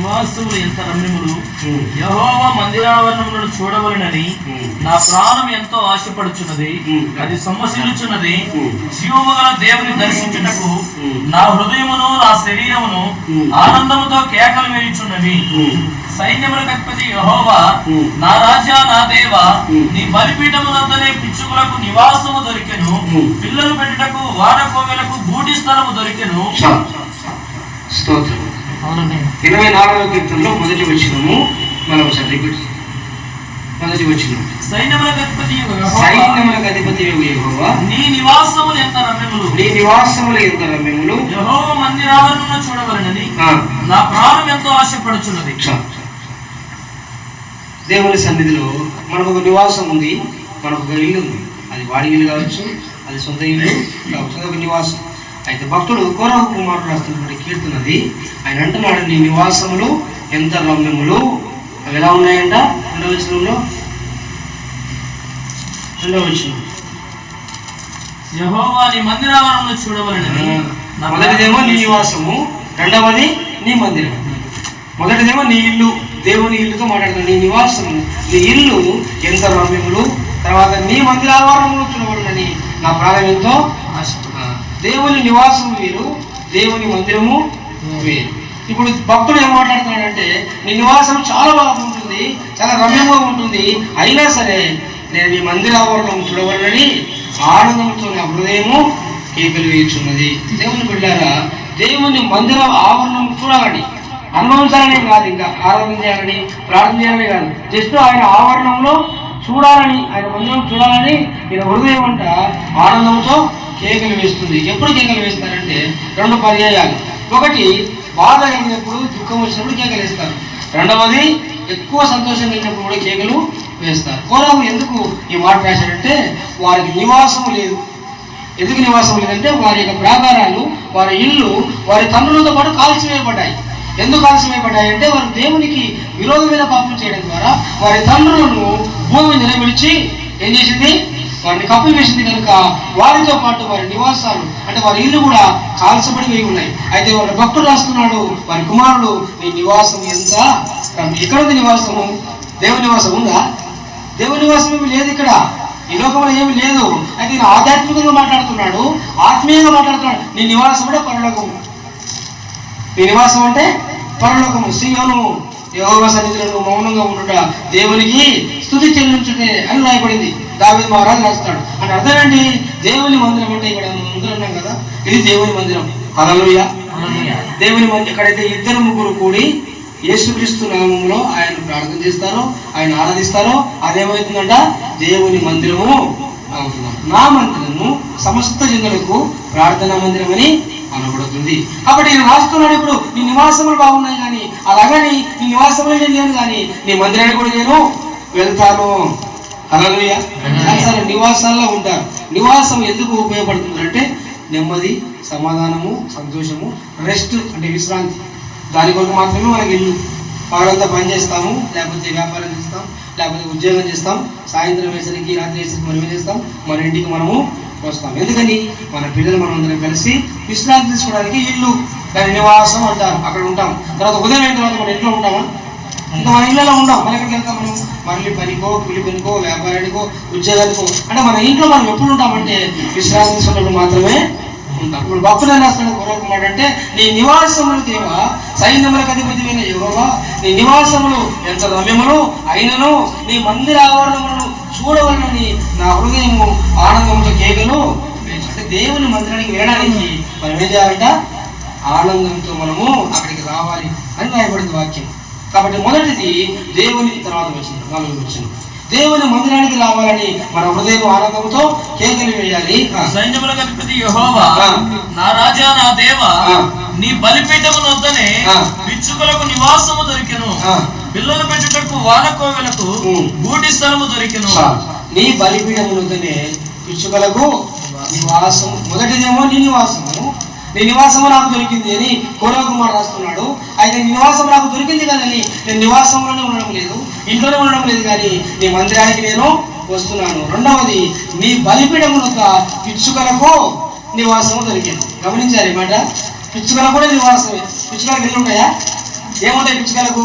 నివాసములు ఎంత రమ్యములు, యెహోవా మందిరావరణములను చూడవలెనని నా ప్రాణం ఎంతో ఆశపడుచున్నది. అది సొమ్మసిల్లుచున్నది. జీవము గల దేవుని దర్శించుటకు నా హృదయమును నా శరీరమును ఆనందముతో కేకలు వేయుచున్నవి. సైన్యములకు అధిపతి యెహోవా, నా రాజా, నా దేవా, నీ బలిపీఠమునందనే పిచ్చుకులకు నివాసము దొరికెను. పిల్లలు పెట్టుటకు వానకోవెలకు గూటి స్థలము దొరికెను. స్తోత్రం. 24వ కీర్తనలో మొదటి వచనము మనం ఒకసారి రిపీట్. మొదటి వచనం, సైన్యములకు అధిపతి యెహోవా, నీ నివాసములు ఎంత రమ్యములు, యెహోవా మందిరావరణములను చూడవలెనని నా ప్రాణం ఎంతో ఆశపడుచున్నది. దేవుని సన్నిధిలో మనకు ఒక నివాసం ఉంది, మనకు ఒక ఇల్లు ఉంది. అది వాడి ఇల్లు కావచ్చు, అది సొంత ఇల్లు కావచ్చు, అది ఒక నివాసం. అయితే భక్తుడు కోరహు కుమారుడు రాస్తున్నటువంటి కీర్తనది. ఆయన అంటున్నాడు, నీ నివాసములు ఎంత రమ్యములు. అవి ఎలా ఉన్నాయంట? రెండవ వచనంలో, యెహోవా నీ మందిరావరణములను చూడవలెనని. మొదటిదేమో నీ నివాసము, రెండవది నీ మందిరం. మొదటిదేమో నీ ఇల్లు, దేవుని ఇల్లుతో మాట్లాడుతున్నాడు. నీ నివాసము, నీ ఇల్లు ఎంత రమ్యములు. తర్వాత నీ మందిరావరణములు చూడవలెనని నా ప్రాణం ఎంతో ఆశ. దేవుని నివాసం వేరు, దేవుని మందిరము వేరు. ఇప్పుడు భక్తుడు ఏం మాట్లాడుతున్నాడంటే, నీ నివాసం చాలా బాగా ఉంటుంది, చాలా రమ్యంగా ఉంటుంది, అయినా సరే నేను నీ మందిరావరణం చూడవలనని ఆనందంతో నా హృదయము కేకలు వేయుచున్నది. దేవుని బిడ్డారా, దేవుని మందిర ఆవరణం చూడాలని, అనుభవించాలని కాదు, ఇంకా ఆరాధన చేయాలని, ప్రార్థన చేయాలని కాదు, జస్ట్ ఆయన ఆవరణంలో చూడాలని, ఆయన మందిరం చూడాలని ఈయన హృదయం అంట ఆనందంతో కేకలు వేస్తుంది. ఎప్పుడు కేకలు వేస్తారంటే రెండు పర్యాయాలు. ఒకటి, బాధ కలిగినప్పుడు, దుఃఖం వచ్చినప్పుడు కేకలు వేస్తారు. రెండవది, ఎక్కువ సంతోషం కలిగినప్పుడు కూడా కేకలు వేస్తారు. కోరహు ఎందుకు ఈ మాట రాశాడంటే, వారికి నివాసం లేదు. ఎందుకు నివాసం లేదంటే, వారి యొక్క ప్రాకారాలు, వారి ఇల్లు, వారి తండ్రులతో పాటు కాల్చివేయబడ్డాయి. ఎందుకు కాల్చివేయబడ్డాయి అంటే, వారు దేవునికి విరోధమైన పాపం చేయడం ద్వారా వారి తండ్రులను భూమి నిలబెడిచి ఏం చేసింది? వారిని కప్పివేసింది. కనుక వారితో పాటు వారి నివాసాలు, అంటే వారి ఇల్లు కూడా కాల్చబడిపోయి ఉన్నాయి. అయితే వారి భక్తుడు రాస్తున్నాడు, వారి కుమారుడు, నీ నివాసం ఎంత. ఎక్కడ ఉంది నివాసము? దేవుని నివాసం ఉందా? దేవుని నివాసం ఏమి లేదు ఇక్కడ, ఈ లోకంలో ఏమి లేదు. అయితే ఈయన ఆధ్యాత్మికంగా మాట్లాడుతున్నాడు, ఆత్మీయంగా మాట్లాడుతున్నాడు. నీ నివాసం అంటే పరలోకము. నీ నివాసం అంటే పరలోకము. సీయోను, యెహోవా సన్నిధిలో మౌనంగా ఉండుట, దేవునికి స్తుతి చెల్లించుటే అని రాయబడింది. దావీదు మహారాజు రాస్తాడు. అని అర్థం ఏంటి? దేవుని మందిరం అంటే ఇక్కడ మందిరం ఉన్నాం కదా, ఇది దేవుని మందిరం. హల్లెలూయా. దేవుని మందిరం ఎక్కడైతే ఇద్దరు ముగ్గురు కూడి యేసుక్రీస్తు నామములో ఆయన ప్రార్థన చేస్తారో, ఆయన ఆరాధిస్తారో, అదేమవుతుందంట? దేవుని మందిరము అవుతుంది. నా మందిరము సమస్త జనులకు ప్రార్థనా మందిరం అని అనబడుతుంది. కాబట్టి నేను రాస్తున్నాడు, ఇప్పుడు నీ నివాసములు బాగున్నాయి కానీ, అలాగని నీ నివాసంలో నేను లేను కానీ నీ మందిరానికి కూడా నేను వెళ్తాను. హల్లెలూయా. సరే, నివాసాల్లో ఉంటారు. నివాసం ఎందుకు ఉపయోగపడుతుంది అంటే, నెమ్మది, సమాధానము, సంతోషము, రెస్ట్ అంటే విశ్రాంతి. దాని కొరకు మాత్రమే మనకి ఇల్లు. పగలంతా పని చేస్తాము, లేకపోతే వ్యాపారం చేస్తాం, లేకపోతే ఉద్యోగం చేస్తాం, సాయంత్రం వేసరికి, రాత్రి వేసరికి మనం ఏం చేస్తాం? మన ఇంటికి మనము వస్తాం. ఎందుకని? మన పిల్లలు మనం అందరం కలిసి విశ్రాంతి తీసుకోవడానికి ఇల్లు, దాని నివాసం అంటారు. అక్కడ ఉంటాం. తర్వాత ఉదయం అయిన తర్వాత మన ఇంట్లో ఉంటామా? ఇంకా మన ఇళ్ళలో ఉండం. మన ఎక్కడికి వెళ్తాం? మనం మళ్ళీ పనికో, కూలి పనికో, వ్యాపారానికో, ఉద్యోగానికో. అంటే మన ఇంట్లో మనం ఎప్పుడు ఉంటామంటే విశ్రాంతి తీసుకున్నప్పుడు మాత్రమే ఉంటాం. ఇప్పుడు భక్తుడు ఏం రాస్తాడు కోరహు మాట అంటే, నీ నివాసములు దేవా, సైన్యములకు అధిపతివైన యెహోవా, నీ నివాసములు ఎంత రమ్యములు, అయినను నీ మందిర ఆవరణములను చూడవలనని నా హృదయము ఆనందంతో కేకలు. అంటే దేవుని మందిరానికి వెళ్ళడానికి మనం ఏం చేయాలంట? ఆనందంతో మనము అక్కడికి రావాలి అని రాయబడింది వాక్యం. కాబట్టి మొదటిది దేవుని, తర్వాత వచ్చింది 4వ వచనం, దేవుని మందిరానికి రావాలని మన హృదయం ఆనందంతో కేకలు వేయాలి. సైన్యములకు అధిపతి యెహోవా, నా రాజా, నా దేవా, నీ బలిపీఠము వద్దనే పిచ్చుకలకు నివాసము దొరికెను. పిల్లలు పెట్టుటకు వానకోవెలకు గూటి స్థలము దొరికెను. నీ బలిపీఠము వద్దనే పిచ్చుకలకు నివాసము. మొదటిదేమో నీ నివాసము, నీ నివాసము నాకు దొరికింది అని కోరహు కుమారుడు రాస్తున్నాడు. అయితే నీ నివాసం నాకు దొరికింది కదని నేను నివాసంలోనే ఉండడం లేదు, ఇంట్లోనే ఉండడం లేదు, కానీ నీ మందిరానికి నేను వస్తున్నాను. రెండవది, నీ బలిపీఠము యొక్క పిచ్చుకలకు నివాసము దొరికింది. గమనించారు ఈ మాట? పిచ్చుకలకు కూడా నివాసమే. పిచ్చుకలకు ఇల్లు ఉంటాయా? ఏముంటాయి పిచ్చుకలకు?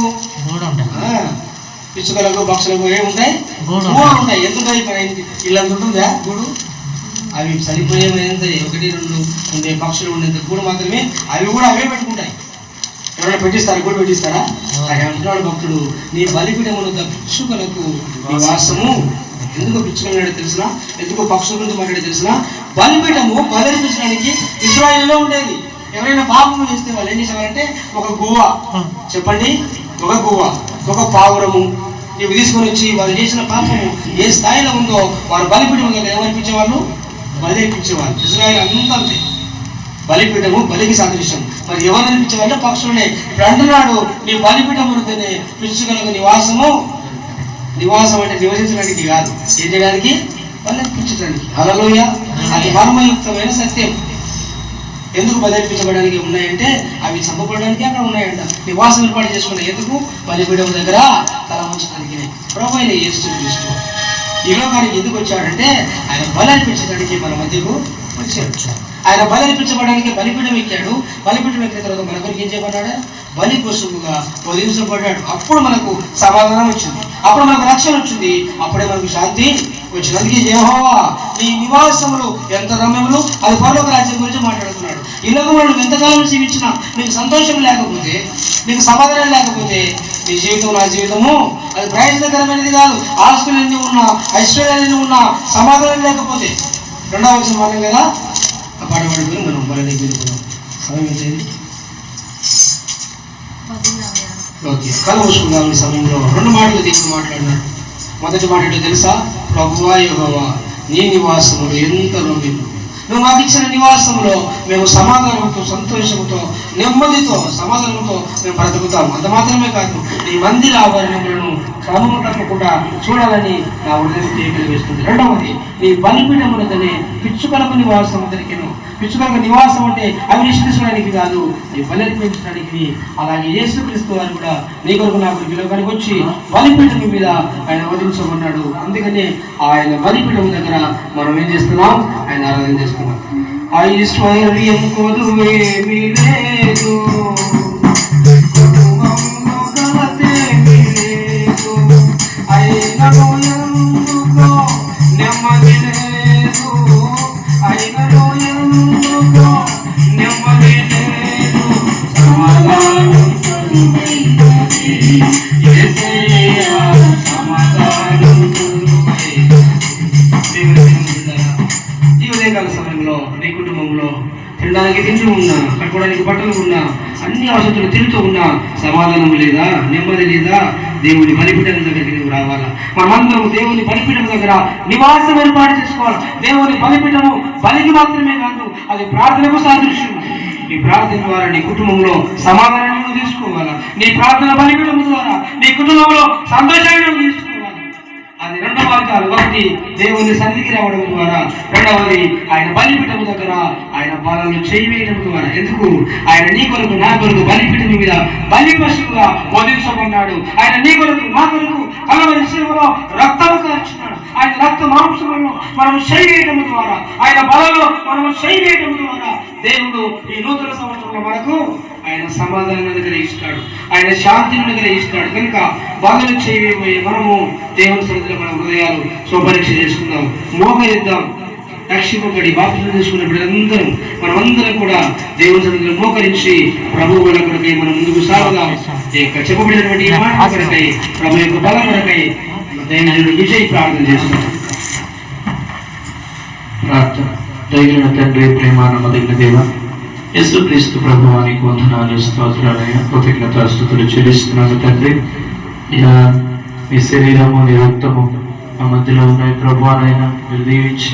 పిచ్చుకలకు పక్షులకు ఏముంటాయి? గూడు ఉంటాయి. ఎందుకంటే మన ఇల్లంత ఉంటుందా గూడు? అవి సరిపోయేంత 1-2 ఉండే పక్షులు ఉండేంత గూడు మాత్రమే. అవి కూడా అవే పెట్టుకుంటాయి. ఎవరైనా పెట్టిస్తారా? గూడు పెట్టిస్తారా? అని అంటున్నాడు భక్తుడు, నీ బలిపీఠమును పిచ్చుకలకు నివాసము. ఎందుకు పిచ్చుకలు తెలిసిన, ఎందుకు పక్షుల గురించి మాట్లాడే తెలిసిన, బలిపీఠము బలిపించడానికి ఇశ్రాయేలులో ఉండేది. ఎవరైనా పాపము చేస్తే వాళ్ళు ఏం చేసేవారంటే ఒక గువ్వ, చెప్పండి, ఒక గువ్వ, ఒక పావురము ఇవి తీసుకొని వచ్చి వాళ్ళు చేసిన పాపము ఏ స్థాయిలో ఉందో వారు బలిపీఠం దగ్గర ఏమనిపించేవాళ్ళు? బలి అర్పించేవాళ్ళు. ఇశ్రాయేలు అంతా అంతే. బలిపీఠము బలికి సాదృశ్యం. మరి ఎవరు అనిపించేవాళ్ళు? పక్షులనే. ఇప్పుడు అంటున్నాడు, నీ బలిపీఠం ఉంటేనే పిచ్చుకలకు నివాసము. నివాసం అంటే నివసించడానికి కాదు, ఏం చేయడానికి? బలి అర్పించడానికి. హల్లెలూయా. అది మర్మయుక్తమైన సత్యం. ఎందుకు బలి అర్పించబడడానికి ఉన్నాయంటే అవి చంపబడడానికి అక్కడ ఉన్నాయంట. నివాసం ఏర్పాటు చేసుకున్నాయి. ఎందుకు? బలిపీఠం దగ్గర తల ఉంచడానికి. ప్రభు అయిన యేసుక్రీస్తు ఈ లోకానికి ఎందుకు వచ్చాడంటే ఆయన బలి అర్పించడానికి మన మధ్యకు వచ్చాడు. ఆయన బలి అర్పించబడడానికి బలిపీఠం ఎక్కాడు. బలిపీఠం ఎక్కిన తర్వాత మన కొరకు ఏం చేయబడ్డాడు? బలి పశువుగా వధించబడ్డాడు. అప్పుడు మనకు సమాధానం వచ్చింది, అప్పుడు మనకు రక్షణ వచ్చింది, అప్పుడే మనకు శాంతి వచ్చింది. అందుకే యెహోవా నీ నివాసములు ఎంత రమ్యములు, అది పరలోక రాజ్యం గురించి మాట్లాడుతున్నాడు. ఈ లోకంలో నువ్వు ఎంతకాలం జీవించినా నీకు సంతోషం లేకపోతే, నీకు సమాధానం లేకపోతే, నీ జీవితం నా జీవితము అది ప్రయోజనకరమైనది కాదు. ఆస్తులు ఎన్ని ఉన్నా, ఐశ్వర్యాలు ఉన్నా, సమాధానం లేకపోతే. రెండవ విషయం మాట కదా, ఆ పాట పాడుకొని మనం మన దగ్గర సమయం ఏంటి? ఓకే, కళ్ళు మూసుకుందాం. ఈ సమయంలో 2 మాటలు తీసుకుని మాట్లాడినాడు. మొదటి మాట ఏంటో తెలుసా? ప్రభువా యెహోవా నీ నివాసములు ఎంత రమ్యము. నువ్వు మాకు ఇచ్చిన నివాసంలో మేము సమాధానంతో, సంతోషంతో, నెమ్మదితో, సమాధానంతో మేము బ్రతుకుతాం. అంత మాత్రమే కాదు, నీ మందిర ఆవరణములను క్రమము తప్పకుండా చూడాలని నా హృదయం కలిగిస్తుంది. రెండవది, నీ బలిపీఠముననే పిచ్చుకలకు నివాసం దొరికెను. పిచ్చుకలకు నివాసం అంటే అవి నిష్కరించడానికి కాదు, నీ బలి అర్పించడానికి. అలాగే యేసుక్రీస్తు వారు కూడా నీ కొరకు నా కొరకు లోకానికి వచ్చి బలిపీఠం మీద ఆయన వధించమన్నాడు. అందుకనే ఆయన బలిపీఠం దగ్గర మనం ఏం చేస్తున్నాం? ఆయన ఆరాధన చేస్తున్నాం. ఐశ్వర్యం కొదువేమీ లేదు, అయినను ఎందుకో నెమ్మది లేదు, అయినను ఎందుకో నెమ్మది లేదు, సమాధానం ఈ ఉదయకాల సమయంలో నీ కుటుంబంలో తినడానికి తింటూ ఉన్నా, కట్టుకోవడానికి బట్టలు ఉన్నా, అన్ని అవసరాలు తింటూ ఉన్నా, సమాధానం లేదా, నెమ్మది లేదా, దేవుని బలిపీఠం దగ్గరికి నువ్వు రావాలా. మనమందరం దేవుని బలిపీఠం దగ్గర నివాసం ఏర్పాటు చేసుకోవాలి. దేవుని బలిపీఠము బలికి మాత్రమే కాదు, అది ప్రార్థనకు సాదృశ్యం. నీ ప్రార్థన ద్వారా నీ కుటుంబంలో సమాధానాన్ని నువ్వు తీసుకోవాలా. నీ ప్రార్థన బలిపీఠం ద్వారా నీ కుటుంబంలో సంతోషాన్ని నువ్వు తీసుకోవాలి. అది 2 మార్గాలు. ఒకటి, దేవుని సన్నిధికి రావడం ద్వారా. రెండవది, ఆయన బలిపీఠం దగ్గర ఆయన బలాలు చేయవేయడం ద్వారా. ఎందుకు? ఆయన నీ కొరకు నా కొరకు బలిపీఠం మీద బలి పశువుగా వధించబడ్డాడు. ఆయన నీ కొరకు నా కొరకు కలవరి శిలువలో రక్తము కార్చున్నాడు. ఆయన రక్త మాంసములను మనం చేయవేయడం ద్వారా, ఆయన బలలో మనం చేయవేయడం ద్వారా దేవుడు ఈ నూతన సంవత్సరంలో మనకు ఆయన సమాధానాన్ని అనుగ్రహిస్తాడు, ఆయన శాంతిని అనుగ్రహిస్తాడు. కనుక బాధలు చేయబోయే మనము దేవుని సన్నిధిలో మన హృదయాలు స్వపరీక్ష చేసుకుందాం, మోకరిద్దాం. రక్షింపబడి బాప్తిసం తీసుకున్న బిడ్డలందరం మనమందరం కూడా దేవుని సన్నిధిలో మోకరించి ప్రభు బల కొరకై మనం ముందుకు సాగుదాం. చెప్పబడినటువంటి మాట కొరకై, ప్రభు యొక్క బల కొరకై దేవుని విజయ్ ప్రార్థన చేస్తాం. ప్రార్థన. దయగల తండ్రి, ప్రేమ నమ్మదగిన దేవ, యేసుక్రీస్తు ప్రభువానికి వందనాలు, స్తోత్రాలయ, కృతజ్ఞతాస్తుతులు చెల్లిస్తున్నాను తండ్రి. మీ శరీరము, నీ రక్తము మా మధ్యలో ఉన్నాయి ప్రభువానైనా మీరు దీవించి